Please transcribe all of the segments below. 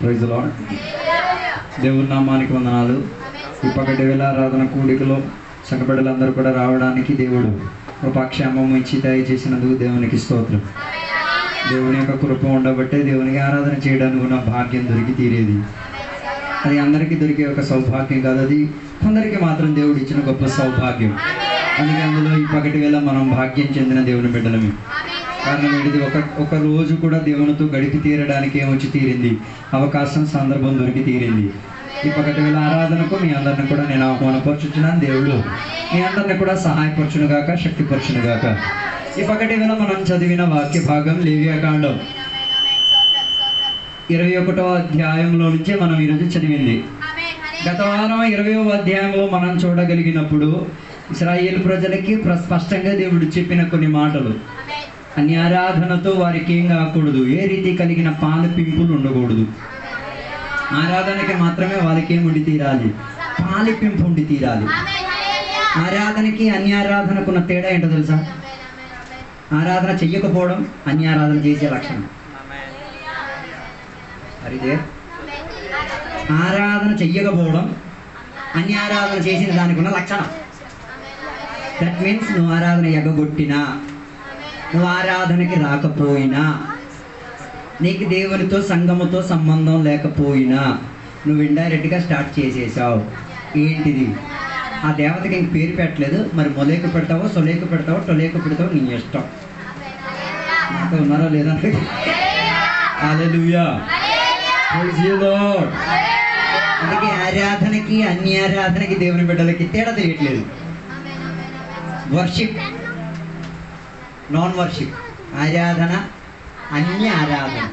Praise the lord. దేవుని నామానికి వందనాలు. ఈ పగటి వేళ ఆరాధన కూడికలో సంఘబిడ్డలందరూ కూడా రావడానికి దేవుడు కృపాక్షేమం ఇచ్చి దయచేసినందుకు దేవునికి స్తోత్రం. దేవుని యొక్క కృప ఉండబట్టే దేవునికి ఆరాధన చేయడానికి ఉన్న భాగ్యం దొరికి తీరేది. అది అందరికీ దొరికే ఒక సౌభాగ్యం కాదు, అది కొందరికి మాత్రం దేవుడు ఇచ్చిన గొప్ప సౌభాగ్యం. అందుకే అందులో ఈ పగటి వేళ మనం భాగ్యం చెందిన దేవుని బిడ్డలమే. కారణం ఏంటిది? ఒక రోజు కూడా దేవునితో గడిపి తీరడానికి ఏమొచ్చి తీరింది, అవకాశం సందర్భం దొరికి తీరింది. ఈ పగటి వేళ ఆరాధనకు మీ అందరిని కూడా నేను ఆహ్వానపరచుచున్నాను. దేవుడు మీ అందరిని కూడా సహాయపరచునుగాక, శక్తిపరచునుగాక. ఈ పగటి వేళ మనం చదివిన వాక్య భాగం లేవియాకాండం 21వ అధ్యాయంలో నుంచే మనం ఈరోజు చదివింది. గత వారం 20వ అధ్యాయంలో మనం చూడగలిగినప్పుడు ఇశ్రాయేలు ప్రజలకి స్పష్టంగా దేవుడు చెప్పిన కొన్ని మాటలు. అన్యారాధనతో వారికి ఏం కాకూడదు, ఏ రీతి కలిగిన పాలు పింపులు ఉండకూడదు. ఆరాధనకి మాత్రమే వాళ్ళకి ఏం ఉండి తీరాలి, పాలు పింపు ఉండి తీరాలి. ఆరాధనకి అన్యారాధనకున్న తేడా ఏంటో తెలుసా? ఆరాధన చెయ్యకపోవడం అన్యారాధన చేసే లక్షణం. అరిదే ఆరాధన చెయ్యకపోవడం అన్యారాధన చేసిన దానికి ఉన్న లక్షణం. దట్ మీన్స్ నువ్వు ఆరాధన ఎగగొట్టినా, నువ్వు ఆరాధనకి రాకపోయినా, నీకు దేవునితో సంఘముతో సంబంధం లేకపోయినా నువ్వు ఇండైరెక్ట్గా స్టార్ట్ చేసేసావు. ఏంటిది? ఆ దేవతకి ఇంక పేరు పెట్టలేదు, మరి మొలేకు పెడతావో, సొలేకు పెడతావో, టొలేకు పెడతావో నీ ఇష్టం. నాతో ఉన్నారో లేదా? హల్లెలూయా, ప్రైజ్ ది లార్డ్. అందుకే ఆరాధనకి అన్యారాధనకి దేవుని బిడ్డలకి తేడా తెలియట్లేదు. వర్షిప్, నాన్ వర్షిప్, ఆరాధన, అన్య ఆరాధన.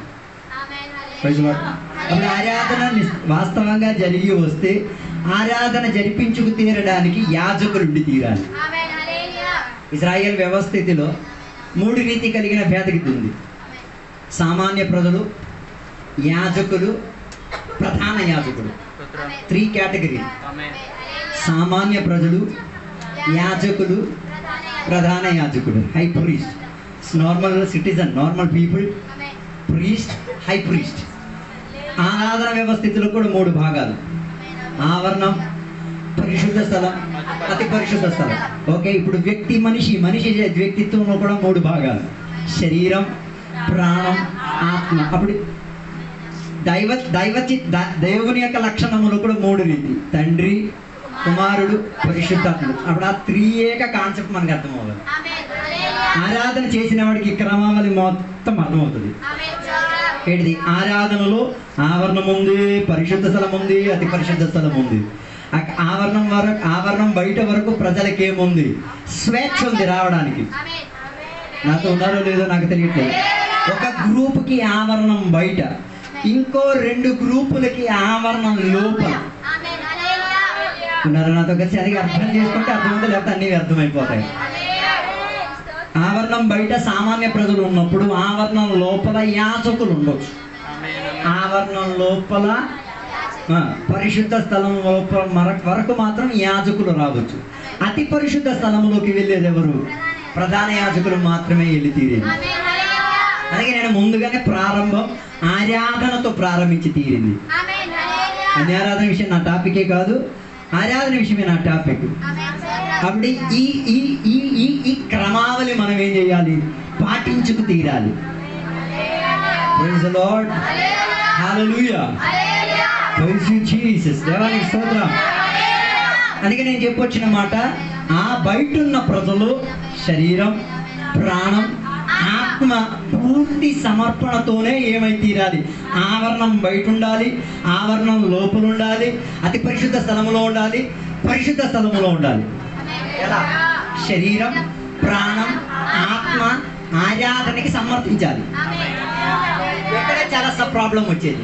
అప్పుడు ఆరాధన వాస్తవంగా జరిగి వస్తే ఆరాధన జరిపించుకు తీరడానికి యాజకులుండి తీరాలి. ఇశ్రాయేల్ వ్యవస్థితిలో 3 రీతి కలిగిన భేదగతి ఉంది. సామాన్య ప్రజలు, యాజకులు, ప్రధాన యాజకుడు. 3 కేటగిరీ: సామాన్య ప్రజలు, యాజకులు, ప్రధాన యాజకుడు. High priest, normal citizen, normal people, priest, high priest. ఆరాధన వ్యవస్థితిలో కూడా 3 భాగాలు: ఆవరణం, పరిశుద్ధ స్థలం, అతి పరిశుద్ధ స్థలం. ఓకే, ఇప్పుడు మనిషి వ్యక్తిత్వంలో కూడా 3 భాగాలు: శరీరం, ప్రాణం, ఆత్మ. అప్పుడు దేవుని యొక్క లక్షణములు కూడా 3 రీతి: తండ్రి, కుమారుడు, పరిశుద్ధాత్ముడు. అప్పుడు ఆ త్రియేక కాన్సెప్ట్ మనకు అర్థమవుతుంది. ఆరాధన చేసిన వాడికి క్రమావళి మొత్తం అర్థమవుతుంది. ఏంటిది? ఆరాధనలో ఆవరణం ఉంది, పరిశుద్ధ స్థలం ఉంది, అతి పరిశుద్ధ స్థలం ఉంది. ఆవరణం బయట వరకు ప్రజలకి ఏముంది? స్వేచ్ఛ ఉంది రావడానికి. నాతో ఉన్నారో లేదో నాకు తెలియట్లేదు. ఒక గ్రూప్కి ఆవరణం బయట, ఇంకో 2 గ్రూపులకి ఆవరణం లోపల. ఉన్నారు నాతో కలిసి? అది అర్థం చేసుకుంటే అర్థమైతే, లేకపోతే అన్నీ అర్థమైపోతాయి. ఆవరణం బయట సామాన్య ప్రజలు ఉన్నప్పుడు ఆవరణం లోపల యాజకులు ఉండొచ్చు. ఆవరణం లోపల పరిశుద్ధ స్థలం లోపల వరకు మాత్రం యాజకులు రావచ్చు. అతి పరిశుద్ధ స్థలంలోకి వెళ్ళేది ఎవరు? ప్రధాన యాజకులు మాత్రమే వెళ్ళి తీరేది. అలాగే నేను ముందుగానే ప్రారంభం ఆరాధనతో ప్రారంభించి తీరింది. అన్యారాధన విషయం నా టాపికే కాదు, ఆరాధన విషయమే నా టాపిక్. అప్పుడు ఈ క్రమావళి మనం ఏం చేయాలి? పాటించుకు తీరాలి. Praise the lord, hallelujah, praise you Jesus. దేవానికి స్తోత్రం. అందుకే నేను చెప్పొచ్చిన మాట, ఆ బయట ఉన్న ప్రజలు శరీరం, ప్రాణం, ఆత్మ పూర్తి సమర్పణతోనే ఏమై తీరాలి? ఆవరణం బయట ఉండాలి, ఆవరణం లోపల ఉండాలి, అతి పరిశుద్ధ స్థలములో ఉండాలి, పరిశుద్ధ స్థలములో ఉండాలి. ఎలా? శరీరం, ప్రాణం, ఆత్మ ఆరాధనకి సమర్పించాలి. ఎక్కడే చాలా ప్రాబ్లం వచ్చేది.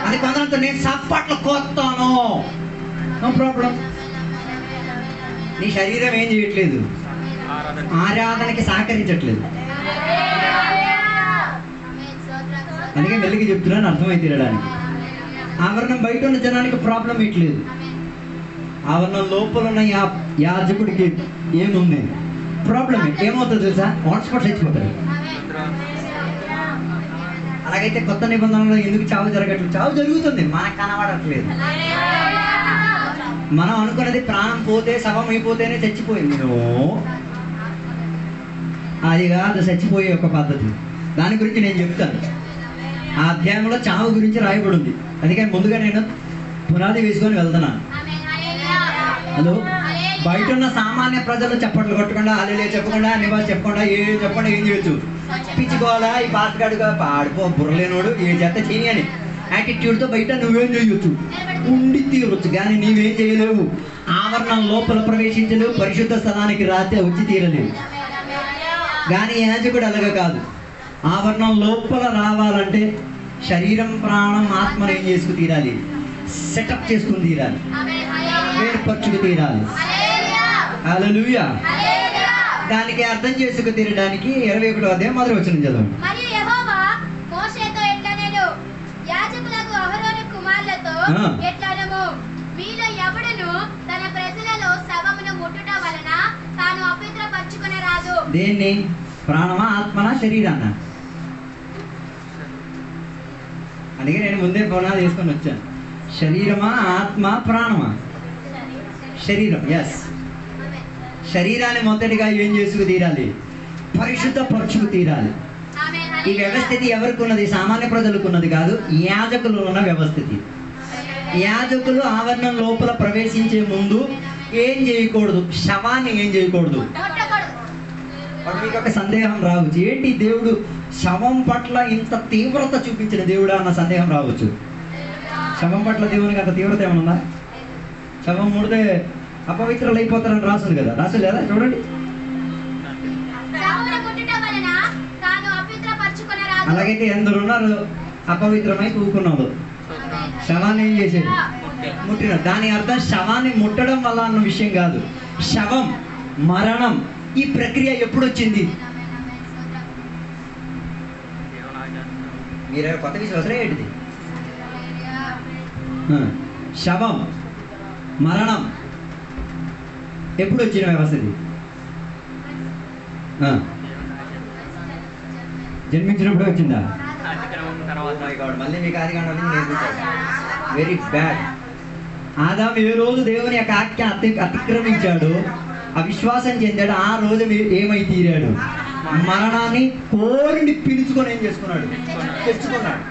అది కొందరితో నేను సప్పట్లు కోస్తాను, నో ప్రాబ్లం. నీ శరీరం ఏం చేయట్లేదు, ఆరాధనకి సహకరించట్లేదు. అందుకే మెల్లిగా చెప్తున్నాను, అర్థమై తీరడానికి. ఆవరణం బయట ఉన్న జనానికి ప్రాబ్లం ఇట్లేదు, ఆవరణం లోపల ఉన్న యాజకుడికి ఏముంది ప్రాబ్లం? ఏమవుతుంది తెలుసా? హాట్స్పాట్ చచ్చిపోతాడు. అలాగే అలాగైతే కొత్త నిబంధనలో ఎందుకు చావు జరగట్లేదు? చావు జరుగుతుంది, మనకు కనబడట్లేదు. మనం అనుకున్నది ప్రాణం పోతే శవం అయిపోతేనే చచ్చిపోయింది. అది కాదు చచ్చిపోయే ఒక పద్ధతి. దాని గురించి నేను చెప్తాను. ఆ అధ్యాయంలో చావు గురించి రాయబడి ఉంది. అందుకని ముందుగా నేను పునాది వేసుకొని వెళ్తున్నాను. హలో, బయట ఉన్న సామాన్య ప్రజలు చప్పట్లు కొట్టకుండా, హల్లెలూయా చెప్పకుండా, నివాళి చెప్పకుండా, చెప్పకుండా ఏం చేయొచ్చు? పిచ్చుకోవాలా ఈ పాటగాడుగా పాడిపో బుర్రలేనోడు ఏ చేత చేయని అని యాటిట్యూడ్తో బయట నువ్వేం చేయొచ్చు? ఉండి తీరవచ్చు, కానీ నీవేం చేయలేవు. ఆవరణం లోపల ప్రవేశించలేవు, పరిశుద్ధ స్థలానికి రాతే వచ్చి తీరలేవు. కానీ యాజకుడు అలాగ కాదు. ఆవరణం లోపల రావాలంటే శరీరం, ప్రాణం, ఆత్మను ఏం చేసుకు తీరాలి? సెటప్ చేసుకుని తీరాలి, ఏర్పరచుకు తీరాలి. హల్లెలూయా. దానికి అర్థం చేసుకు తీరడానికి 21వ అధ్యాయం మొదటి వచనం చదవండి. మరియు యెహోవా మోషేతో ఎట్లనెను, యాజకులకు అహరోను కుమారులతో ఎట్లనెను, మీలో ఎవడును తన ప్రజలలో శవమును ముట్టుట వలన తాను అపవిత్రపరచుకొన రాదు. దేన్ని? ప్రాణమా, ఆత్మనా, శరీరానా? అందుకే నేను ముందే పునాది తీసుకొని వచ్చాను. శరీరమా, ఆత్మ, ప్రాణమా? శరీరం. ఎస్, శరీరాన్ని మొదటిగా ఏం చేసుకు తీరాలి? పరిశుద్ధపరచుకు తీరాలి. ఈ వ్యవస్థితి ఎవరికి ఉన్నది? సామాన్య ప్రజలకు ఉన్నది కాదు, యాజకులు ఉన్న వ్యవస్థితి. యాజకులు ఆవరణం లోపల ప్రవేశించే ముందు ఏం చేయకూడదు? శవాన్ని ఏం చేయకూడదు? మీకు ఒక సందేహం రావచ్చు, ఏంటి దేవుడు శవం పట్ల ఇంత తీవ్రత చూపించిన దేవుడా అన్న సందేహం రావచ్చు. శవం పట్ల దేవునికి అంత తీవ్రత ఏమైనా ఉందా? శవం ముడితే అపవిత్రులు అయిపోతారని రాసుంది కదా, రాసు లేదా? చూడండి. అలాగైతే ఎందరు ఉన్నారు అపవిత్రమై కూకున్నాడు, శవాన్ని ఏం చేసేది? ముట్టిన. దాని అర్థం శవాన్ని ముట్టడం వల్ల అన్న విషయం కాదు. శవం, మరణం, ఈ ప్రక్రియ ఎప్పుడు వచ్చింది? మీరు కొత్త విశ్వాసరే ఏంటిది? శవం, మరణం ఎప్పుడు వచ్చిన వ్యవస్థ ఇది? జన్మించినప్పుడే వచ్చిందా? మళ్ళీ మీకు ఆదికాండం నేర్పించాడు. Very bad. ఆదాము ఏ రోజు దేవుని యొక్క ఆజ్ఞ అతిక్రమించాడు, అవిశ్వాసం చెందాడు, ఆ రోజు ఏమై తీరాడు? మరణాన్ని కోరిని పిలుచుకొని ఏం చేసుకున్నాడు? తెచ్చుకున్నాడు.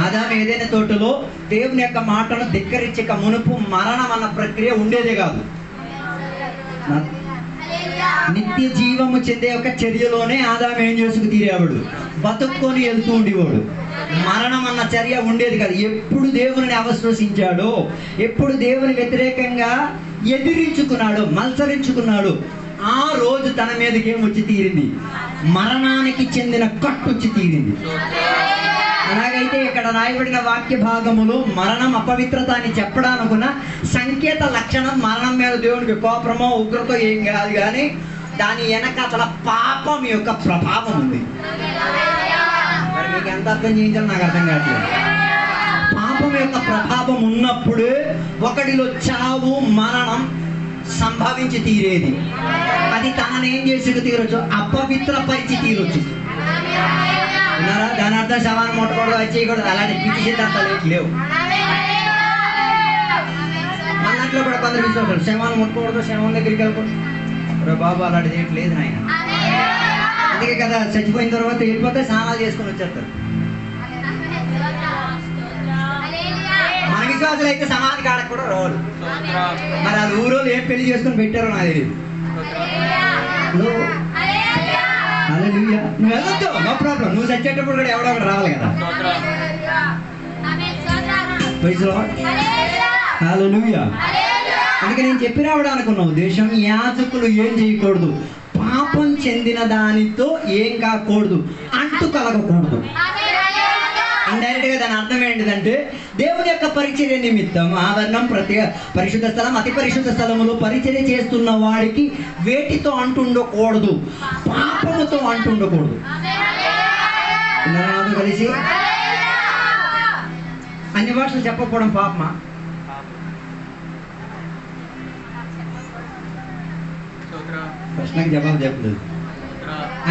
ఆదాము ఏదైనా తోటలో దేవుని యొక్క మాటను ధిక్కరించక మునుపు మరణం అన్న ప్రక్రియ ఉండేదే కాదు. నిత్య జీవము చెందే ఒక చర్యలోనే ఆదాము ఏం చేసుకు తీరేవాడు? బతుక్కొని వెళ్తూ ఉండేవాడు. మరణం అన్న చర్య ఉండేది కాదు. ఎప్పుడు దేవుని అవిశ్వసించాడో, ఎప్పుడు దేవుని వ్యతిరేకంగా ఎదిరించుకున్నాడు, మత్సరించుకున్నాడు, ఆ రోజు తన మీదకి ఏం వచ్చి తీరింది? మరణానికి చెందిన కట్టు వచ్చి తీరింది. అలాగైతే ఇక్కడ రాయబడిన వాక్య భాగములో మరణం అపవిత్రత అని చెప్పడానుకున్న సంకేత లక్షణం మరణం మీద దేవునికి కోపమో ఉగ్రతో ఏం కాదు, కానీ దాని వెనక అసలు పాపం యొక్క ప్రభావం ఉంది. మరి మీకు ఎంత అర్థం చేయించాలో నాకు అర్థం కావట్లేదు. పాపం యొక్క ప్రభావం ఉన్నప్పుడు ఒకటిలో చావు, మరణం సంభవించి తీరేది. అది తనని ఏం చేసి తీరొచ్చు? అపవిత్రపరిచి తీరొచ్చు. విన్నారా? దాని అర్థం శవాన్ని ముట్టకూడదు, అది చేయకూడదు, అలాంటి పిచ్చి సిద్ధాంతాలు లేవు. మన దాంట్లో కూడా కొందరు విశ్వాసాలు శవాన్ని ముట్టకూడదు, శవం దగ్గరికి వెళ్ళకూడదు. బాబు అలాంటిది ఏంటి లేదు నాయన. అందుకే కదా చచ్చిపోయిన తర్వాత వెళ్ళిపోతే స్నానాలు చేసుకొని వచ్చేస్తారు. మన విశ్వాసాలు అయితే సమాధి కాడకు కూడా రోలు. మరి అది ఊరోళ్ళు ఏం పెళ్లి చేసుకుని పెట్టారో నాకు తెలియదు. హల్లెలూయా. నువ్వు వెళ్ళొద్దు, నో ప్రాబ్లం. నువ్వు చచ్చేటప్పుడు కూడా ఎవడో ఒకటి రావాలి కదా. Praise Lord. హల్లెలూయా. అందుకే నేను చెప్పి రావడానికి ఉన్న ఉద్దేశం, యాజకులు ఏం చేయకూడదు? పాపం చెందిన దానితో ఏం కాకూడదు? అంటు కలగకూడదు. ఇండైరెక్ట్ గా దాని అర్థం ఏంటిదంటే, దేవుని యొక్క పరిచర్య నిమిత్తం ఆవరణం, పరిశుద్ధ స్థలం, అతి పరిశుద్ధ స్థలములో పరిచర్య చేస్తున్న వాడికి వేటితో అంటుండకూడదు? పాపముతో అంటుండకూడదు. కలిసి అన్ని భాషలు చెప్పకపోవడం పాపమా? ప్రశ్నకి జవాబు చెప్పలేదు.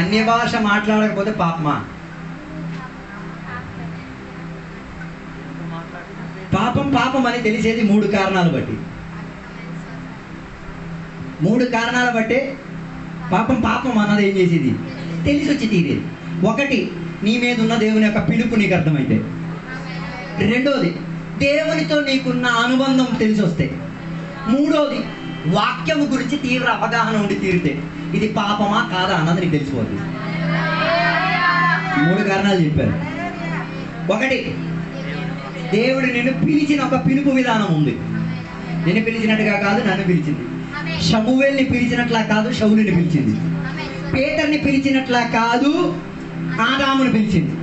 అన్య భాష మాట్లాడకపోతే పాపమా? పాపం పాపం అని తెలిసేది 3 కారణాలు బట్టి. 3 కారణాల బట్టే పాపం పాపం అన్నది ఏం చేసేది తెలిసి వచ్చి తీరేది. 1, నీ మీద ఉన్న దేవుని యొక్క పిలుపు నీకు అర్థమైతే. 2, దేవునితో నీకున్న అనుబంధం తెలిసి వస్తే. 3, వాక్యం గురించి తీవ్ర అవగాహన ఉండి తీరితే ఇది పాపమా కాదా అన్నది నీకు తెలిసిపోతుంది. 3 కారణాలు చెప్పారు. 1, దేవుడు నిన్ను పిలిచిన ఒక పిలుపు విధానం ఉంది. నిన్ను పిలిచినట్టుగా కాదు, నన్ను పిలిచింది. సమూయేలుని పిలిచినట్లా కాదు, సౌలుని పిలిచింది. పేతురుని పిలిచినట్లా కాదు, ఆదామును పిలిచింది.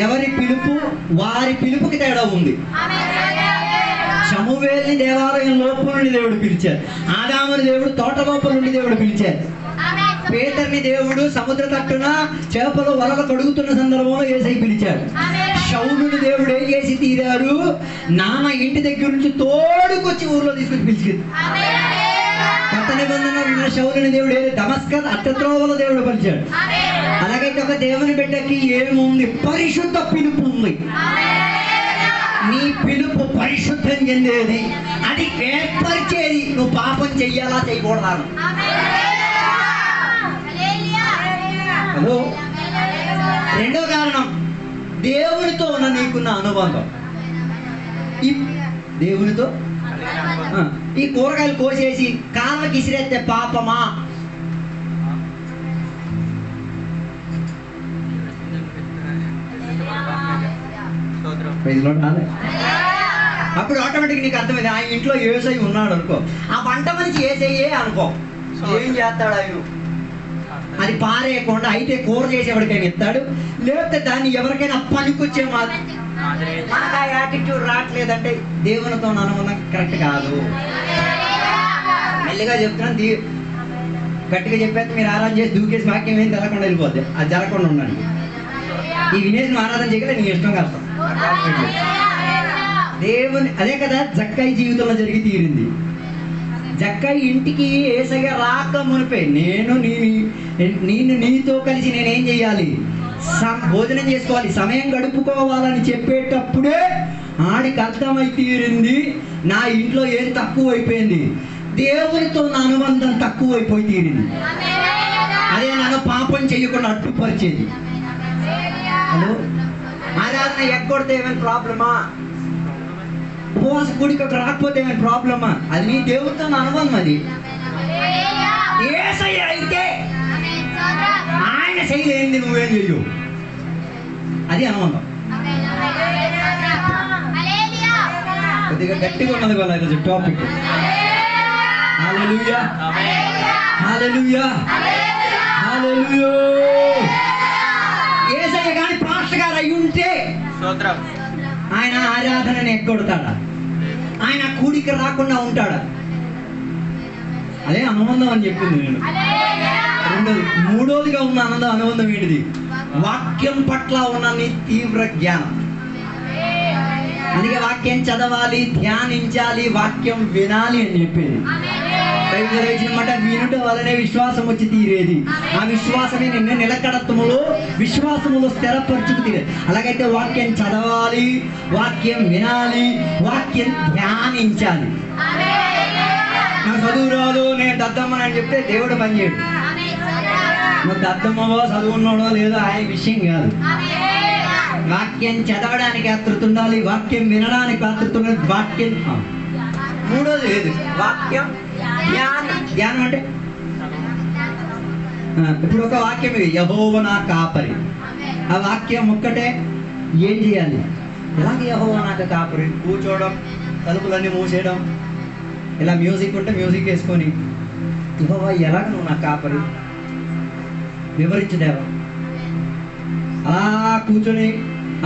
ఎవరి పిలుపు వారి పిలుపుకి తేడా ఉంది. సమూయేలుని దేవాలయం లోపల నుండి దేవుడు పిలిచారు. ఆదాముని దేవుడు తోట లోపల నుండి దేవుడు పిలిచారు. పేతురుని దేవుడు సముద్ర తట్టున చేపలు వలలు తొడుగుతున్న సందర్భంలో యేసయ్య పిలిచాడు. సౌలుని దేవుడు ఏం చేసి తీరారు, నాన్న ఇంటి దగ్గర నుంచి తోడుకొచ్చి ఊర్లో తీసుకొచ్చి పిలిచారు. కొత్త నిబంధన సౌలుని దేవుడు దమస్కస్ అట్టత్రోవల దేవుడు పిలిచాడు. అలాగైతే ఒక దేవుని బిడ్డకి ఏముంది, పరిశుద్ధ పిలుపు ఉంది. నీ పిలుపు పరిశుద్ధం చెందేది, అది ఏర్పరిచేది నువ్వు పాపం చెయ్యాలా చేయకూడదా. హలో. 2వ కారణం, దేవునితో ఉన్న నీకున్న అనుబంధం. దేవునితో ఈ కూరగాయలు కోసేసి కాళ్ళకి ఇసిరేస్తే పాపమా? అప్పుడు ఆటోమేటిక్ నీకు అర్థమైంది, ఆ ఇంట్లో యేసయ్య ఉన్నాడు అనుకో, ఆ వంట మనిషి యేసయ్యే అనుకో, ఏం చేస్తాడు ఆయన? అది పారేయకుండా అయితే కూర చేసేవాడికైనా ఇస్తాడు, లేకపోతే దాన్ని ఎవరికైనా పనికొచ్చే మనకు ఆ యాటిట్యూడ్ రావట్లేదంటే దేవునితో అనుబంధం కరెక్ట్ కాదు. మెల్లిగా చెప్తున్నాను, గట్టిగా చెప్పేస్తే మీరు ఆరాధన చేసి దూకేసి వాక్యం ఏం తెలకుండా వెళ్ళిపోద్ది. అది జరగకుండా ఉండండి. ఈ వినేసి నువ్వు ఆరాధన చేయగల నీ ఇష్టం కష్టం. దేవుని అదే కదా జక్కయ్య జీవితంలో జరిగి తీరింది. జక్కయ్య ఇంటికి యేసయ్య రాక మునిపే నేను నీతో కలిసి నేనేం చెయ్యాలి, భోజనం చేసుకోవాలి, సమయం గడుపుకోవాలని చెప్పేటప్పుడే ఆడికి అర్థమై తీరింది, నా ఇంట్లో ఏం తక్కువ అయిపోయింది, దేవునితో నా అనుబంధం తక్కువ అయిపోయి తీరింది. అదే నన్ను పాపం చెయ్యకుండా అడ్డుపరిచేది. హలో. ఆరాధన ఎక్కొడితే ఏమైనా ప్రాబ్లమా, ఉపవాస కూడికి రాకపోతే ఏమైనా ప్రాబ్లమా? అది నీ దేవుడితో నా అనుబంధం. అది యేసయ్య అయితే ఆయన చేయలేంది నువ్వేం చెయ్యు, అది అనుబంధం. కొద్దిగా గట్టిగా ఉన్నది వాళ్ళ ఈరోజు టాపిక్. హల్లెలూయా, హల్లెలూయా, హల్లెలూయా. యేసయ్య కానీ పాస్టర్ గారు అయి ఉంటే ఆయన ఆరాధనని ఎగ్గొడతాడా? ఆయన కూడికి రాకుండా ఉంటాడా? అదే అనుబంధం అని చెప్పింది నేను. 2వది, 3వదిగా ఉన్న అనుబంధం ఏంటిది? వాక్యం పట్ల ఉన్న నీ తీవ్ర జ్ఞానం. అందుకే వాక్యం చదవాలి, ధ్యానించాలి, వాక్యం వినాలి అని చెప్పేది. మాట వినుట వలనే విశ్వాసం వచ్చి తీరేది, ఆ విశ్వాసమే నిన్ను నిలకడత్వములో విశ్వాసములో స్థిరపరచుకు తీరేది. అలాగైతే వాక్యం చదవాలి, వాక్యం వినాలి, వాక్యం ధ్యానించాలి. నాకు చదువు రాదు, నేను దద్దమ్మని అని చెప్తే దేవుడు పనిచేయడు. నువ్వు దద్దమ్మవో చదువున్నాడో లేదో ఆయన విషయం కాదు. వాక్యం చదవడానికి ఆతృత ఉండాలి, వాక్యం వినడానికి ఆతృత ఉండాలి. వాక్యం 3వది లేదు, వాక్యం ధ్యానం. ధ్యానం అంటే ఇప్పుడు ఒక వాక్యం ఇది, యెహోవా నా కాపరి. ఆ వాక్యం ఒక్కటే ఏం చేయాలి? ఇలాగే యెహోవా నాకు కాపరి. కూర్చోవడం, తలుపులన్నీ మూసేయడం, ఇలా మ్యూజిక్ ఉంటే మ్యూజిక్ వేసుకొని యెహోవా ఎలాగ నువ్వు నా కాపరి వివరించదేవా. అలా కూర్చొని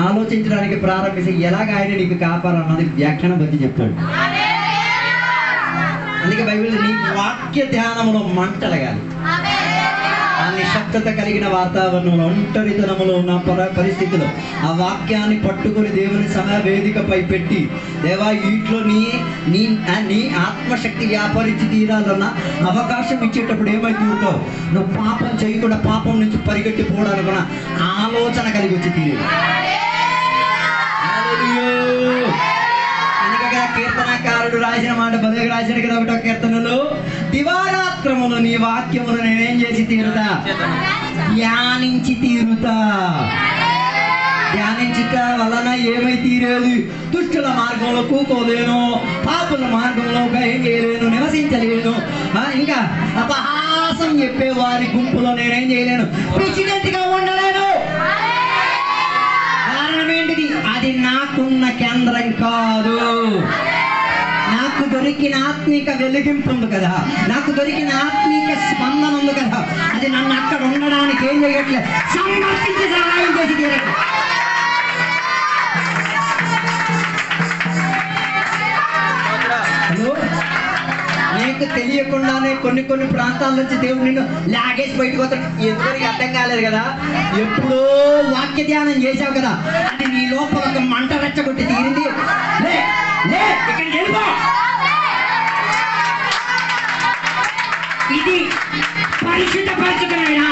ఆలోచించడానికి ప్రారంభించి ఎలాగ ఆయన నీకు కాపారన్నది వ్యాఖ్యానం బట్టి చెప్తాడు. అందుకే బైబిల్ నీ వాక్య ధ్యానంలో మంటలగాలి. ఆ నిశ్శబ్దత కలిగిన వాతావరణంలో, ఒంటరితనంలో ఉన్న పరిస్థితిలో ఆ వాక్యాన్ని పట్టుకొని దేవుని సమయ వేదికపై పెట్టి, దేవా ఇంట్లో నీ ఆత్మశక్తి వ్యాపరించి తీరాలన్న అవకాశం ఇచ్చేటప్పుడు ఏమైతే ఉంటావు, నువ్వు పాపం చేయకుండా పాపం నుంచి పరిగెట్టిపోవడానికున్న ఆలోచన కలిగి వచ్చి తీరేది. అందుకే కీర్తనకారుడు రాసిన మాట బదులు రాసిన కదా ఒకటో కీర్తనలో, దివారాత్రములు నీ వాక్యమును నేనేం చేసి తీరుతా, ధ్యానించి తీరుతా. ధ్యానించుట వలన ఏమై తీరేది? దుష్టుల మార్గంలో కూకోలేను, పాపుల మార్గంలో ఏం చేయలేను, నివసించలేను. ఇంకా అపహాసం చెప్పే వారి గుంపులో నేనేం చేయలేను, ప్రెసిడెంట్ గా ఉండలేను. కారణం ఏంటిది? అది నాకున్న కేంద్రం కాదు. నాకు దొరికిన ఆత్మీక వెలిగింపు ఉంది కదా, నాకు దొరికిన ఆత్మీక స్పందన ఉంది కదా, అది నన్ను అక్కడ ఉండడానికి ఏం చేయట్లేదు, సమర్థించి సహాయం చేసి తీరట్లేదు. హలో, నీకు తెలియకుండానే కొన్ని ప్రాంతాల నుంచి దేవుడు నిన్ను లాగేసి బయటకు వస్తాడు. ఎందుకు అర్థం కాలేదు కదా, ఎప్పుడో వాక్య ధ్యానం చేశావు కదా, అది నీ లోపల ఒక మంట రెచ్చగొట్టి తీరింది. ఇక్కడికి వెళ్ళిపో. ఇది పరిశుద్ధపరచుకున్నాయినా.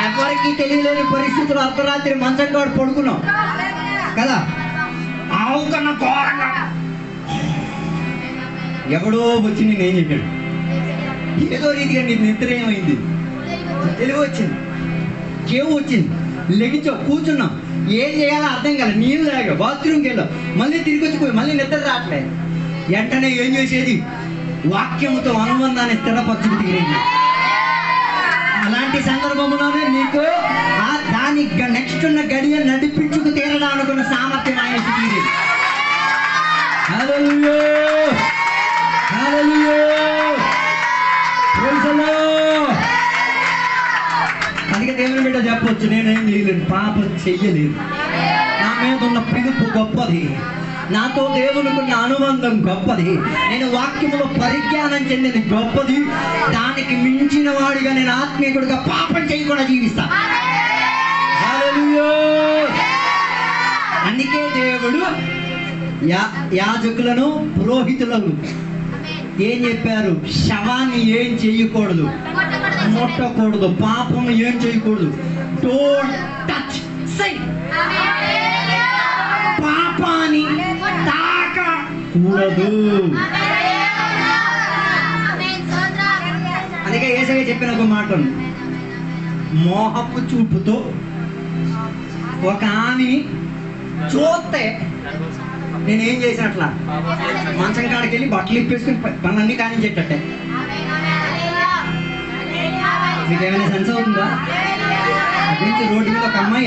ఎవరికి తెలియలేని పరిస్థితులు అర్ధరాత్రి మంచం కాడ పడుకున్నాం కదా, ఆవుకన్నా ఘోరంగా ఎవడో వచ్చి నేను ఏం చెప్పాడు, ఏదో రీతిగా నీ నిద్ర ఏమైంది, తెలివి వచ్చింది, కేవు వచ్చింది, లెగించావు, కూర్చున్నావు, ఏం చేయాలో అర్థం కాలేదు, నీళ్ళు తాగావు, బాత్రూమ్కి వెళ్ళావు, మళ్ళీ తిరిగి వచ్చిపోయి మళ్ళీ నిద్ర రావట్లేదు. వెంటనే ఏం చేసేది? వాక్యముతో అనుబంధాన్ని స్థిరపరచుకు తీరేది. అలాంటి సందర్భంలోనే నీకు దాని నెక్స్ట్ ఉన్న గడియ నడిపించుకు తీరడానుకున్న సామర్థ్యం ఆయన తీరేది. హల్లెలూయా, హల్లెలూయా, ప్రైజ్ ది లార్డ్. అందుకే దేవుని బిడ్డ చెప్పొచ్చు, నేనేం చేయలేను, పాపం చెయ్యలేదు, నా మీద ఉన్న పిలుపు గొప్పది, నాతో దేవునికున్న అనుబంధం గొప్పది, నేను వాక్యములో పరిజ్ఞానం చెందింది గొప్పది, దానికి మించిన వాడిగా నేను ఆత్మీయుడిగా పాపం చేయకుండా జీవిస్తా. హల్లెలూయా. అందుకే దేవుడు యాజకులను పురోహితులను ఏం చెప్పారు? శవాన్ని ఏం చేయకూడదు, ముట్టకూడదు, పాపం ఏం చేయకూడదు, డోంట్ టచ్ సిన్, పాపాన్ని తాకకూడదు. అందుకే యేసయ్య చెప్పిన ఒక మాట ఉంది, మోహపు చూపుతో ఒక ఆమెని చూస్తే నేనేం చేసినట్లా, మంచం కాడికి వెళ్ళి బట్టలు ఇప్పేసుకుని పనులన్నీ కానించేటట్టే. మీకు ఏమైనా సెన్స్ అవుతుందా? అక్కడి నుంచి రోడ్డు మీద ఒక అమ్మాయి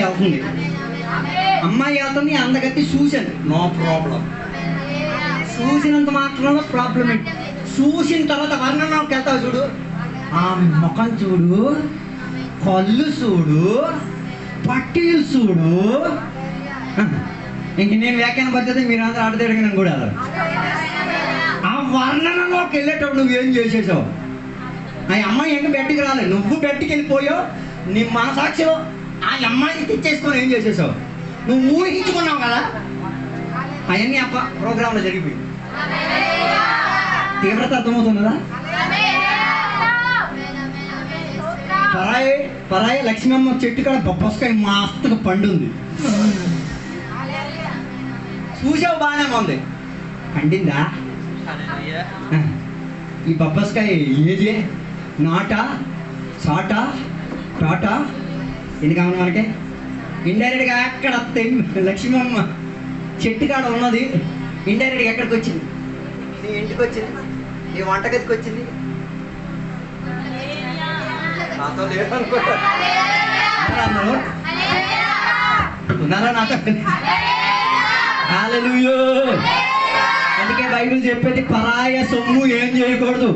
వెళ్తుంది, అందగత్తి చూశాను, నో ప్రాబ్లం, చూసినంత మాత్రంలో ప్రాబ్లం ఏంటి? చూసిన తర్వాత వర్ణంలోకి వెళ్తావు చూడు, ఆ ముఖం చూడు, కళ్ళు చూడు, పట్టీలు చూడు. ఇంక నేను వ్యాఖ్యానం పద్ధతి మీరు అందరూ ఆడదేడగా నేను కూడా ఆ వర్ణనలోకి వెళ్ళేటప్పుడు నువ్వేం చేసేసావు? ఆ అమ్మాయి ఇంకా బెట్టికి రాలేదు, నువ్వు బెట్టికి వెళ్ళిపోయావు, నీ మనసాక్షిలో ఆ అమ్మాయిని తెచ్చేసుకొని ఏం చేసేసావు? నువ్వు ఊహించుకున్నావు కదా, అవన్నీ ప్రోగ్రాంలో జరిగిపోయి. తీవ్రత అర్థమవుతున్నదా? పరాయి లక్ష్మమ్మ చెట్టు కాడ బొప్పస్కాయ మస్తుగా పండు ఉంది, చూసావు, బాగానే ఉంది, పండిందా? ఈ బొప్పస్కాయ ఏది? నాటా, సాటా, టాటా, ఎన్ని కావాలి మనకి? ఇండైరెక్ట్గా ఎక్కడ లక్ష్మమ్మ చెట్టు కాడ ఉన్నది, ఇండైరెక్ట్గా ఎక్కడికి వచ్చింది? నీ ఇంటికి వచ్చింది, నీ వంటగదికి వచ్చింది. నాతో లేదనుకుంటా, ఉన్నారా నాతో? హల్లెలూయా. అందుకే బైబిల్ చెప్పేది పరాయ సొమ్ము ఏం చేయకూడదు.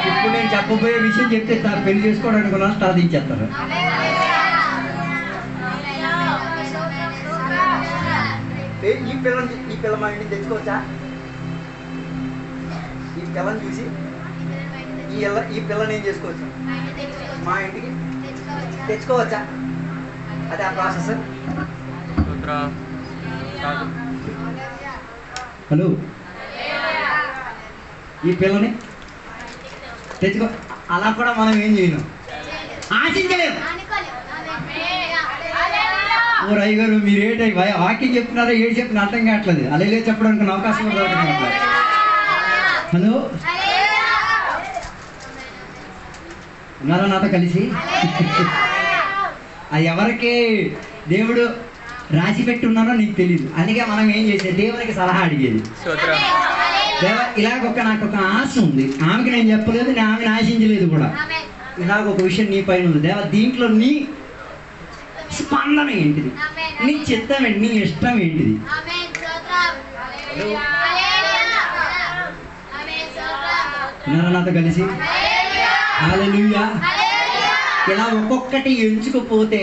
ఇప్పుడు నేను చెప్పబోయే విషయం చెప్తే పెళ్లి చేసుకోవడానికి కూడా సాధించేస్తారు. ఈ పిల్ల మా ఇంటికి తెచ్చుకోవచ్చా? ఈ పిల్లని చూసి ఈ పిల్లని ఏం చేసుకోవచ్చు? మా ఇంటికి తెచ్చుకోవచ్చా? అదే ఆ ప్రాసెస్. హలో, ఈ పిల్లని తెచ్చుకో, అలా కూడా మనం ఏం చేయలేం, ఆశించలేము. ఓ రవి గారు మీరేంటి వాకింగ్ చెప్తున్నారో ఏడు చెప్పిన అర్థం కావట్లేదు, అలా చెప్పడానికి అవకాశం కూడా దొరకట్లేదు. హలో, ఉన్నారా నాతో కలిసి? అది ఎవరికి దేవుడు రాసి పెట్టి ఉన్నారో నీకు తెలియదు. అందుకే మనం ఏం చేసేది, దేవునికి సలహా అడిగేది. ఇలాగ నాకు ఒక ఆశ ఉంది, ఆమెకి నేను చెప్పలేదు, నేను ఆమెను ఆశించలేదు కూడా. ఇలాగ ఒక విషయం నీ పైన ఉంది దేవా, దీంట్లో నీ స్పందన ఏంటిది, నీ చిత్తం ఏంటి, నీ ఇష్టం ఏంటిది? ఉన్నారా నాతో కలిసి? హల్లెలూయా. ఇలా ఒక్కొక్కటి ఎంచుకుపోతే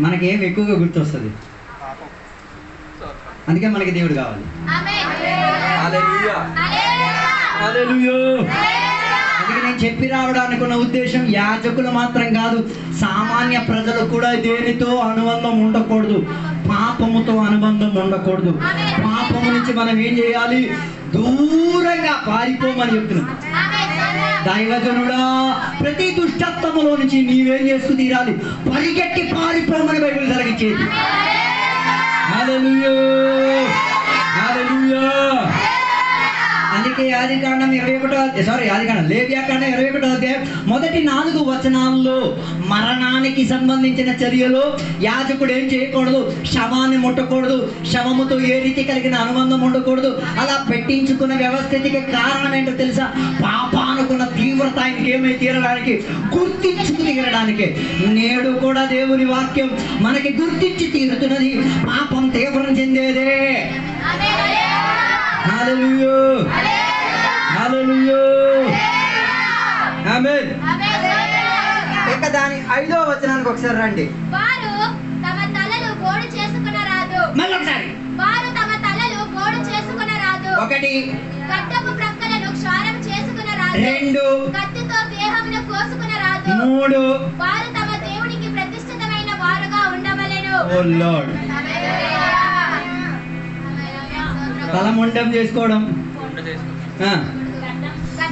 మనకేం ఎక్కువగా గుర్తొస్తుంది. అందుకే మనకి దేవుడు కావాలి. హల్లెలూయా, హల్లెలూయా. అందుకే నేను చెప్పి రావడానికి ఉన్న ఉద్దేశం, యాజకులు మాత్రం కాదు, సామాన్య ప్రజలు కూడా దేనితో అనుబంధం ఉండకూడదు, పాపముతో అనుబంధం ఉండకూడదు. పాపము నుంచి మనం ఏం చేయాలి, దూరంగా పారిపోమని చెప్తున్నాం. దైవజనుడా, ప్రతి దుష్టత్వములో నుంచి నీవేం చేసుకు తీరాలి, పరిగెట్టి పారిపోమని బైబిల్ జరిగించేది. హల్లెలూయా, హల్లెలూయా. అందుకే ఆదికాండం 21 లేవ్యాకాండం 21 మొదటి 4 వచనాల్లో మరణానికి సంబంధించిన చర్యలు, యాజకుడు ఏం చేయకూడదు, శవాన్ని ముట్టకూడదు, శవముతో ఏ రీతి కలిగిన అనుబంధం ఉండకూడదు. అలా పెట్టించుకున్న వ్యవస్థితికి కారణం ఏంటో తెలుసా? పాపానుకున్న తీవ్రత ఆయనకి ఏమై తీరడానికి, గుర్తించుకు తీరడానికి. నేడు కూడా దేవుని వాక్యం మనకి గుర్తించి తీరుతున్నది, పాపం తీవ్రం చెందేదే. హల్లెలూయా, హల్లెలూయా, ఆమేన్. ఇక దాని 5వ వచనానికి ఒకసారి రండి. వారు తమ తలలు బోడు చేసుకొనరాదు. మళ్ళీ ఒకసారి. వారు తమ తలలు బోడు చేసుకొనరాదు. 1 గడ్డపు ప్రక్కలను క్షారం చేసుకొనరాదు. 2 కత్తితో దేహమును కోసుకొనరాదు. 3 వారు తమ దేవునికి ప్రతిష్ఠితమైన వారుగా ఉండవలెను. ఓ లార్డ్. తల ముండం చేసుకోవడం,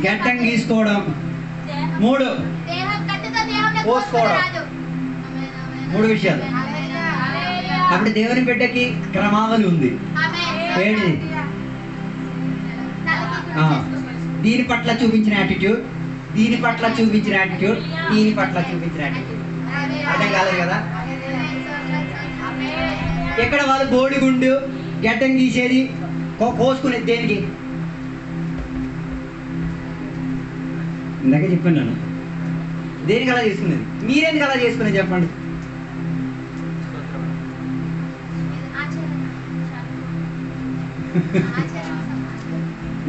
గడ్డం గీసుకోవడం, 3 కోసుకోవడం, 3 విషయాలు. అప్పుడు దేవుని బిడ్డకి క్రమావళి ఉంది. ఏంటి? దీని పట్ల చూపించిన యాటిట్యూడ్, దీని పట్ల చూపించిన యాటిట్యూడ్, దీని పట్ల చూపించిన యాటిట్యూడ్. అర్థం కాలేదు కదా? ఎక్కడ వాళ్ళు బోడిగుండు, గడ్డం గీసేది, కోసుకునేది దేనికి? ఇందాక చెప్పాను నేను, దేనికి అలా చేసుకునేది? మీరెందుకు అలా చేసుకునేది చెప్పండి?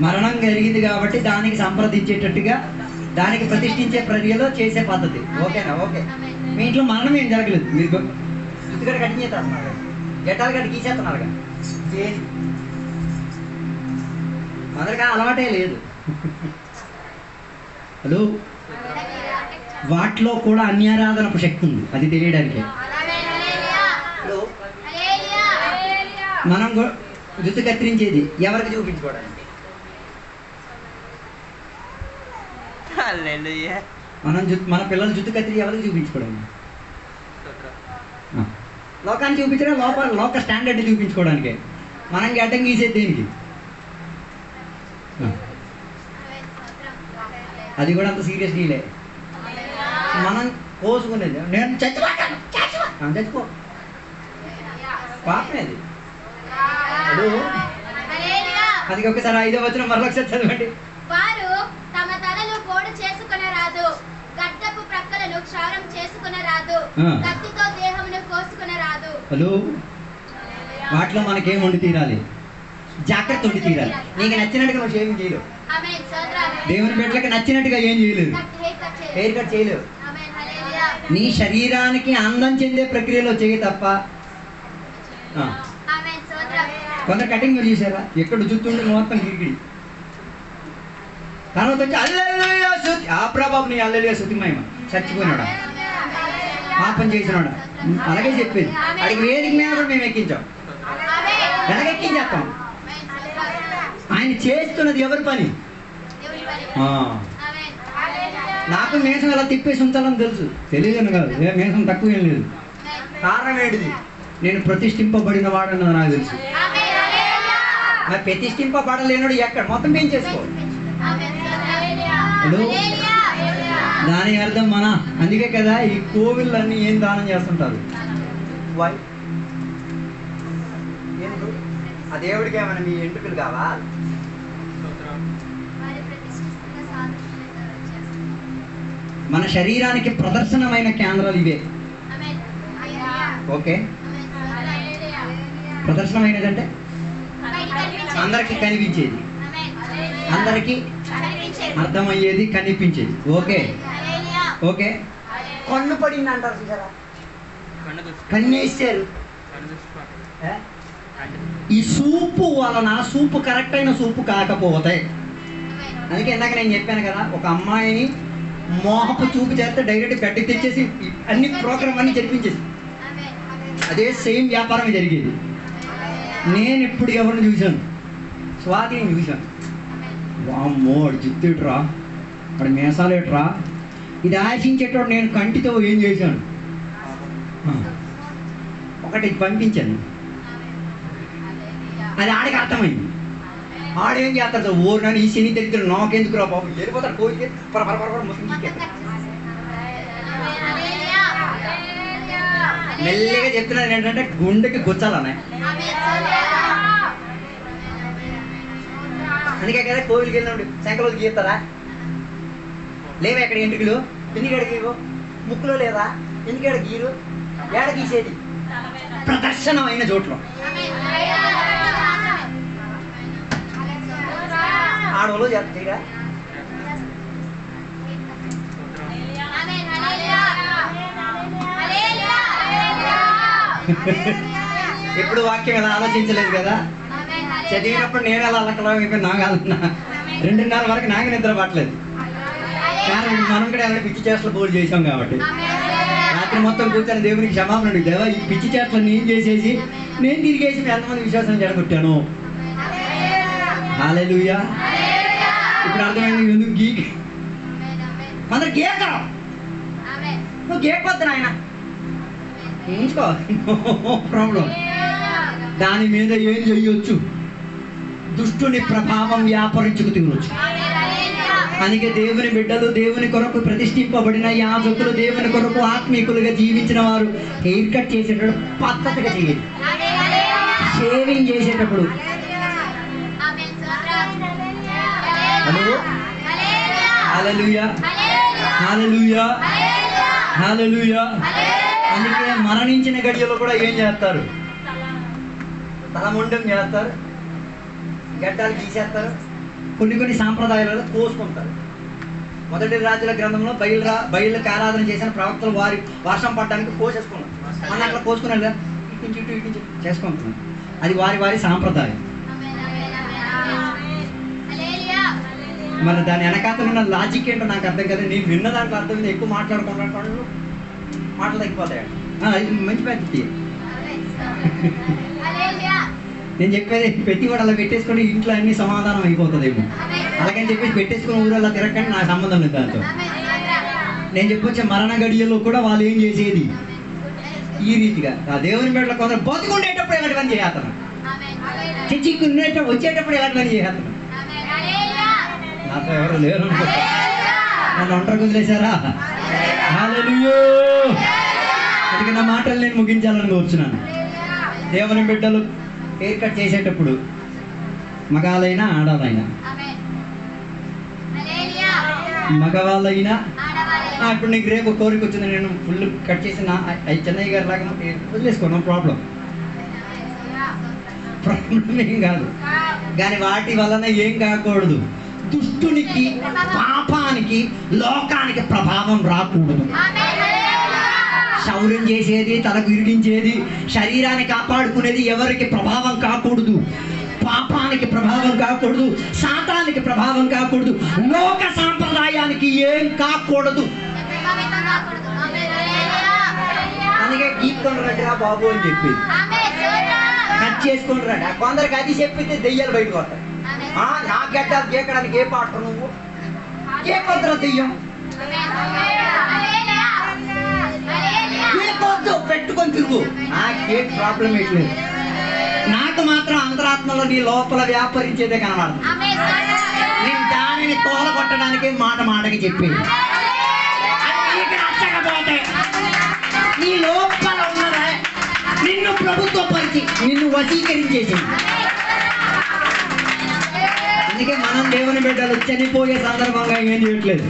మరణం జరిగింది కాబట్టి దానికి సంప్రదించేటట్టుగా, దానికి ప్రతిష్ఠించే ప్రక్రియలో చేసే పద్ధతి. ఓకేనా? ఓకే. మీ ఇంట్లో మరణం ఏం జరగలేదు, మీరు జుట్టుగడ్డ కటింగ్ చేస్తున్నారు, గడ్డాలు గడ్డ గీసేస్తున్నారుగా, అందరికీ అలవాటే లేదు. హలో, వాటిలో కూడా అన్యారాధనపు శక్తి ఉంది, అది తెలియడానికి. మనం జుట్టు కత్తిరించేది ఎవరికి చూపించుకోవడానికి? మన పిల్లల జుట్టు కత్తిరి ఎవరికి చూపించుకోవడానికి? లోకాన్ని చూపించడం, లోక స్టాండర్డ్ చూపించుకోవడానికి. మనం గడ్డం గీసేది దేనికి? అది కూడా అంత సీరియస్ డీలే. మనం కోసుకునేది, నేను చచ్చిపో, పాపమే అది. అది ఒకసారి 5వ వచనం మరొకసారి చదవండి. వారు తమ తలలు బోడు చేసుకొనరాదు, గడ్డపు ప్రక్కలను క్షారం చేసుకొనరాదు, కత్తితో దేహమును కోసుకొనరాదు. హలో, వాటిలో మనకేం వండి తీరాలి, జాగ్రత్త ఉండి తీరాలి. నీకు నచ్చినట్టుగా నువ్వు ఏమి చేయలేవు, దేవుని బిడ్డలకి నచ్చినట్టుగా ఏం చేయలేదు, హెయిర్ కట్ చేయలేవు. నీ శరీరానికి అందం చెందే ప్రక్రియలో చేయి తప్ప. కొందరు కటింగ్ చూసారా, ఎక్కడ జుట్టుండి మొత్తం గిరిగిడి, తర్వాత వచ్చి హల్లెలూయా స్తుతి, ఆ ప్రభావం నీ హల్లెలూయా స్తుతి మహిమ, చచ్చిపోయినాడా, పాపం చేసినాడా, అలాగే చెప్పేది. అడిగి వేదిక మీద కూడా మేము ఎక్కించాం, ఎలాగెక్కించేస్తాం? ఆయన చేస్తున్నది ఎవరి పని? నాకు మేసం ఎలా తిప్పేసి ఉంచాలని తెలుసు, తెలియదని కాదు, మేసం తక్కువ ఏం లేదు. కారణం ఏంటిది? నేను ప్రతిష్ఠింపబడిన వాడన్నది నాకు తెలుసు. మరి ప్రతిష్ఠింపబడలేనుడు ఎక్కడ? మొత్తం పెంచేసుకో. దాని అర్థం మన, అందుకే కదా ఈ కోవిళ్ళన్నీ ఏం దానం చేస్తుంటారు? వై? ఆ దేవుడికి ఏమైనా మీ ఎంట్రుకలు కావాలి? మన శరీరానికి ప్రదర్శనమైన కేంద్రాలు ఇవే. ఓకే, ప్రదర్శనమైనదంటే అందరికి కనిపించేది, అందరికి అర్థమయ్యేది, కనిపించేది. Okay okay. కన్ను పడింది అంటారు చూసారా, కన్నేసారు. ఈ సూపు వలన సూపు కరెక్ట్ అయిన సూపు కాకపోతే, అందుకే ఇందాక నేను చెప్పాను కదా, ఒక అమ్మాయిని మోహపు చూపు చేస్తే డైరెక్ట్ బెడ్కి తెచ్చేసి అన్ని ప్రోగ్రామ్ అన్ని జరిపించేసి, అదే సేమ్ వ్యాపారం జరిగేది. నేను ఇప్పుడు ఎవరిని చూశాను? స్వాతిని చూశాను. వామ్మో వాడు జిత్తేట్రా, వాడు మేసాలేట్రా, ఇది ఆశించేటోడు. నేను కంటితో ఏం చేశాను? ఒకటి పంపించాను, అది ఆడికి అర్థమైంది. ఆడేం చేస్తాడు? ఓరు నన్ను ఈ శని దరిద్రుడు నాకెందుకు రా బాబు, వెళ్ళిపోతాడు కోరిక మెల్లిగా చెప్తున్నాను ఏంటంటే గుండెకి గుచ్చాలనే. అందుకే కదా కోవిలికి వెళ్ళినప్పుడు శంకలోకి గీస్తారా? లేవా ఎక్కడ ఎంట్రుకలు? ఎందుకేడ గీరు? ముక్కులో లేదా? ఎందుకేడ గీరు? ఏడ గీసేది? ప్రదర్శనమైన చోట్ల. ఆడవాళ్ళు చేస్తాయిగా. ఎప్పుడు వాక్యం ఎలా ఆలోచించలేదు కదా. చదివినప్పుడు నేను ఎలా అలకలం అయిపోయి నాకు 2:30 వరకు నాకు నిద్ర పట్టలేదు. కానీ మనం కూడా ఎలా పిచ్చి చేష్టలు పోలు చేసాం కాబట్టి రాత్రి మొత్తం కూర్చొని దేవునికి క్షమాపణ అడిగి, దేవా ఈ పిచ్చి చేష్టలు నేను చేసేసి నేను తిరిగేసి ఎంతమంది విశ్వాసం చెడగొట్టాను. హల్లెలూయా. ఇప్పుడు అర్థమైంది ఎందుకు గీక్ అందరు గీకరా. నువ్వు గీకపోద్దు నాయన, ఉంచుకో, ప్రాబ్లం. దాని మీద ఏం చెయ్యొచ్చు? దుష్టుని ప్రభావం వ్యాపరించుకు తిరగొచ్చు. అందుకే దేవుని బిడ్డలు, దేవుని కొరకు ప్రతిష్ఠింపబడిన యాజకులు, దేవుని కొరకు ఆత్మీకులుగా జీవించిన వారు హెయిర్ కట్ చేసేటప్పుడు పద్ధతిగా చేయాలి. షేవింగ్ చేసేటప్పుడు హలో హల్లెలూయా హల్లెలూయా హల్లెలూయా. అందుకే మరణించిన గడియలో కూడా ఏం చేస్తారు? తలముండం చేస్తారు, గడ్డాలు గీసేస్తారు, కొన్ని సాంప్రదాయాలలో కోసుకుంటారు. మొదటి రాజుల గ్రంథంలో బయళ్ళకి ఆరాధన చేసిన ప్రవక్తలు వారి వర్షం పడడానికి కోసేసుకున్నారు. మన అట్లా కోసుకున్నారు కదా, ఇటు చేసుకుంటున్నారు. అది వారి సాంప్రదాయం. మరి దాని వెనకాతలు ఉన్న లాజిక్ ఏంటో నాకు అర్థం కదా. నేను విన్న దాంట్లో అర్థం మీద ఎక్కువ మాట్లాడుకుంటాను, మాటలు తగ్గిపోతాయి. ఇది మంచి పద్ధతి. నేను చెప్పేది పెట్టి కూడా అలా పెట్టేసుకొని ఇంట్లో అన్ని సమాధానం అయిపోతుందేమో, అలాగని చెప్పేసి పెట్టేసుకుని ఊరల్లా తిరగకండి, నాకు సంబంధం లేదు దాంతో. నేను చెప్పొచ్చే మరణ గడియలో కూడా వాళ్ళు ఏం చేసేది ఈ రీతిగా. ఆ దేవుని బిడ్డలు కొందరు బతుకుండేటప్పుడు ఎలాంటి పని చేస్తున్నారు, వచ్చేటప్పుడు ఎలాంటి పని చేస్తున్నారు. నాతో ఎవరు లేరు అనుకుంటా, నన్ను ఒంటరి వదిలేశారా? హల్లెలూయా. అందుకే నా మాటలు నేను ముగించాలని కోరుచున్నాను. దేవుని బిడ్డలు హెయిర్ కట్ చేసేటప్పుడు మగాళ్ళైనా ఆడవాళ్ళైనా, మగవాళ్ళైనా, ఇప్పుడు నీకు రేపు కోరిక వచ్చింది, నేను ఫుల్ కట్ చేసిన చెన్నయ్య గారి లాగా వదిలేసుకో, నో ప్రాబ్లం ఏం కాదు. కానీ వాటి వలన ఏం కాకూడదు? దుష్టునికి, పాపానికి, లోకానికి ప్రభావం రాకూడదు. శౌర్యం చేసేది, తలకు ఇరిగించేది, శరీరాన్ని కాపాడుకునేది ఎవరికి ప్రభావం కాకూడదు. పాపానికి ప్రభావం కాకూడదు, శాతానికి ప్రభావం కాకూడదు, లోక సాంప్రదాయానికి ఏం కాకూడదు. అందుకే గీక్కొని రండిరా బాబు అని చెప్పి కట్ చేసుకొని రండి. కొందరికి అది చెప్పితే దెయ్యాలు బయటకు వస్తాయి. నా గడ్డ గీకడానికి ఏ పాట నువ్వు గీకొద్దరా దెయ్యం కేకొద్దు, పెట్టుకొని తిరుగు. నాకే ప్రాబ్లం లేదు. నాకు మాత్రం అంతరాత్మలో నీ లోపల వ్యాపరించేదే కనబడదు. నేను దానిని తోల కొట్టడానికి మాట మాటకి చెప్పేది. నీకు నచ్చకపోతే నీ లోపల ఉన్నదా నిన్ను ప్రభుత్వ పరిచి నిన్ను వశీకరించేసింది. అందుకే మనం దేవుని బిడ్డలు చనిపోయే సందర్భంగా ఏం చేయట్లేదు,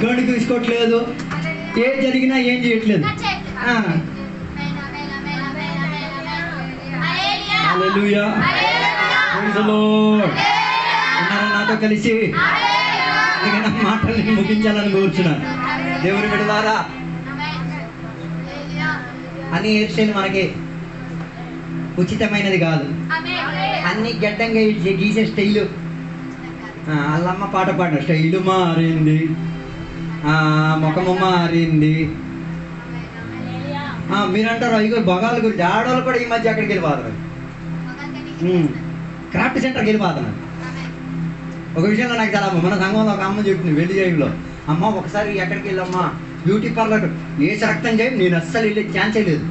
గడుగు తీసుకోవట్లేదు, ఏం జరిగినా ఏం చేయట్లేదు. హల్లెలూయా, ప్రైజ్ ది లార్డ్. ఉన్నారా నాతో కలిసి? అందుకే నా మాటల్ని ముగించాలని కోరుచున్నాను. దేవుని బిడ్డలారా, అన్ని హెయిర్ స్టైల్ మనకి ఉచితమైనది కాదు. అన్ని గడ్డంగా గీసే స్టైలు. వాళ్ళమ్మ పాట పాడిన స్టైలు మారింది, ముఖము మారింది. మీరంటారు అయ్యో బగాల గురించి. ఆడవాళ్ళు కూడా ఈ మధ్య అక్కడికి వెళ్ళిపోతున్నారు, క్రాఫ్ట్ సెంటర్కి వెళ్ళిపోతున్నారు. ఒక విషయంలో నాకు చాలా మన సంఘంలో ఒక అమ్మ చెప్తుంది వెళ్ళి జైల్లో, అమ్మ ఒకసారి ఎక్కడికి వెళ్ళమ్మా బ్యూటీ పార్లర్ వేసి రక్తం చేయి. నేను అస్సలు వెళ్ళే ఛాన్సే లేదు.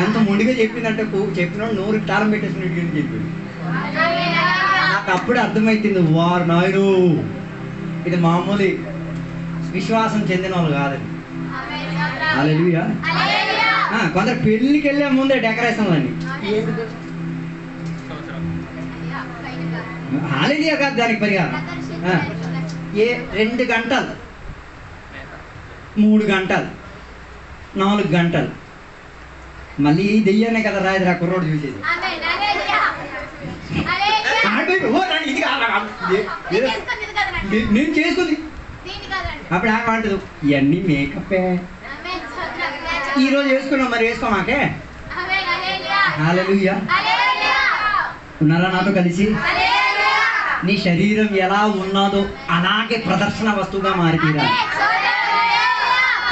ఎంత మొండిగా చెప్పిందంటే చెప్పిన నోరు తాళం పెట్టేసినట్టు చెప్పింది. నాకు అప్పుడే అర్థమైతుంది, వారు నాయను ఇది మామూలు విశ్వాసం చెందిన వాళ్ళు కాదని. హల్లెలూయా. కొందరు పెళ్ళికి వెళ్ళే ముందే డెకరేషన్లు అన్ని. హల్లెలూయా కాదు దానికి పరిహారం. 2 గంటలు 3 గంటలు 4 గంటలు మళ్ళీ దెయ్యానే కదా రాయదురా కుర్రోడు చూసేది. నేను చేసుకుంది అప్పుడు ఏమంటదు, ఇవన్నీ మేకప్ ఈరోజు వేసుకున్నాం మరి వేసుకోమాకే. హల్లెలూయా. ఉన్నారా నాతో కలిసి? నీ శరీరం ఎలా ఉన్నదో అలాగే ప్రదర్శన వస్తువుగా మారితీరా.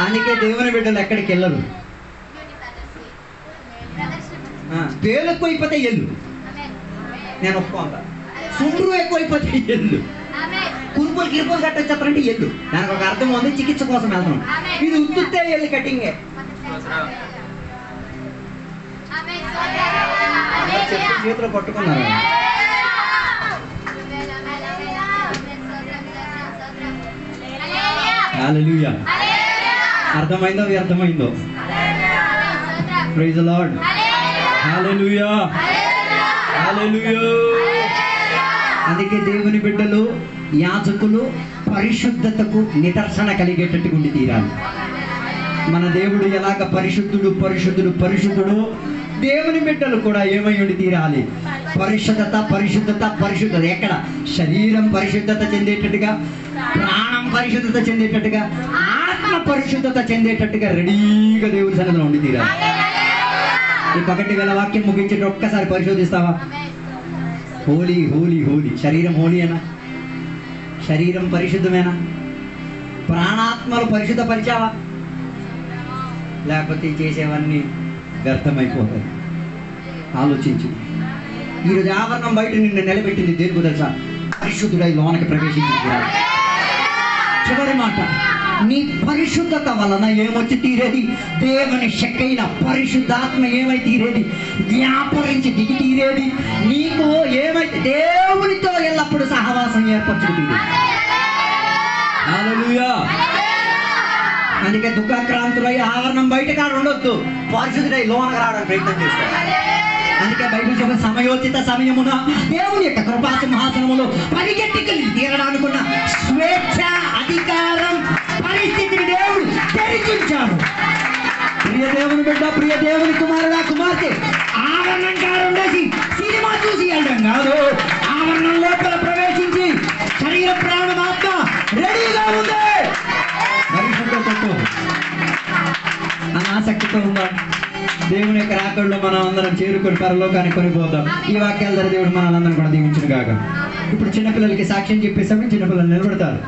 అందుకే దేవుని బిడ్డలు ఎక్కడికి వెళ్ళరు. పేలు ఎక్కువైపోతే ఎల్లు, నేను ఒప్పుకోండి. సుండ్రు ఎక్కువైపోతే ఎల్లు, కురుపులు కిరుపులు కట్టొచ్చేస్తారంటే ఎల్లు. దానికి ఒక అర్థం ఉంది, చికిత్స కోసం వెళ్తున్నాం. ఇది ఉత్తుతే ఎల్లు కటింగే. చేతిలో పట్టుకున్నారు. హల్లెలూయా. అర్థమైందో వ్యర్థమైందో? Praise the lord. Hallelujah, hallelujah. అందుకే దేవుని బిడ్డలు యాజకులు పరిశుద్ధతకు నిదర్శన కలిగేటట్టుగా ఉండి తీరాలి. మన దేవుడు ఎలాగ పరిశుద్ధుడు పరిశుద్ధుడు పరిశుద్ధుడు, దేవుని బిడ్డలు కూడా ఏమై ఉండి తీరాలి? పరిశుద్ధత పరిశుద్ధత పరిశుద్ధత. ఎక్కడ? శరీరం పరిశుద్ధత చెందేటట్టుగా, ప్రాణం పరిశుద్ధత చెందేటట్టుగా, ఆత్మ పరిశుద్ధత చెందేటట్టుగా రెడీగా దేవుడి సన్నిధిలో ఉండి తీరాలి. ఈ 1 వాక్యం ముగించేట ఒక్కసారి పరిశోధిస్తావా? హోలీ హోలీ హోలీ. శరీరం హోలీయేనా? శరీరం పరిశుద్ధమేనా? ప్రాణాత్మలు పరిశుద్ధపరిచావా? లేకపోతే చేసేవన్నీ వ్యర్థమైపోతాయి. ఆలోచించు. ఈరోజు ఆవరణం బయట నిన్ను నిలబెట్టింది దేనికి తెలుసా? పరిశుద్ధుడై లోనకి ప్రవేశించాలి. చివరి మాట, నీ పరిశుద్ధత వలన ఏమొచ్చి తీరేది? దేవుని శక్తైన పరిశుద్ధాత్మ ఏమై తీరేది? వ్యాపరించి దిగి తీరేది. నీకు ఏమైతే దేవునితో ఎల్లప్పుడూ సహవాసం ఏర్పరచుకుంటుంది. హల్లెలూయా. అందుకే దుఃఖాక్రాంతులై ఆవరణం బయట కాడ ఉండొద్దు, పరిశుద్ధుడై లోనకు రావడానికి ప్రయత్నం చేస్తారు. అందుకే బైబిల్ చెప్పిన సమయోచిత సమయమున దేవుని యొక్క కృపా సింహాసనములో పరిగెత్తికి తీరడానుకున్న స్వేచ్ఛ అధికారం పరిస్థితిని దేవుడు తెరిచించాడు. ప్రియ దేవుని బిడ్డ, ప్రియ దేవుని కుమారుడా కుమార్తె, ఆవరణం కాడ ఉండేసి సినిమా చూసి వెళ్ళడం కాదు. ఆవరణం లోపల ప్రవేశించి శరీర ప్రాణమాత్మ రెడీగా ఉంది. పరిశుద్ధతతో ఆసక్తితో ఉందా? దేవుని యొక్క రాకడలో మనం అందరం చేరుకొని పరలోకానికి కొనిపోతాం. ఈ వాక్యాల ద్వారా దేవుడు మనందరం కూడా దీవించును గాక. ఇప్పుడు చిన్నపిల్లలకి సాక్ష్యం చెప్పేసాము. చిన్నపిల్లలు నిలబడతారు.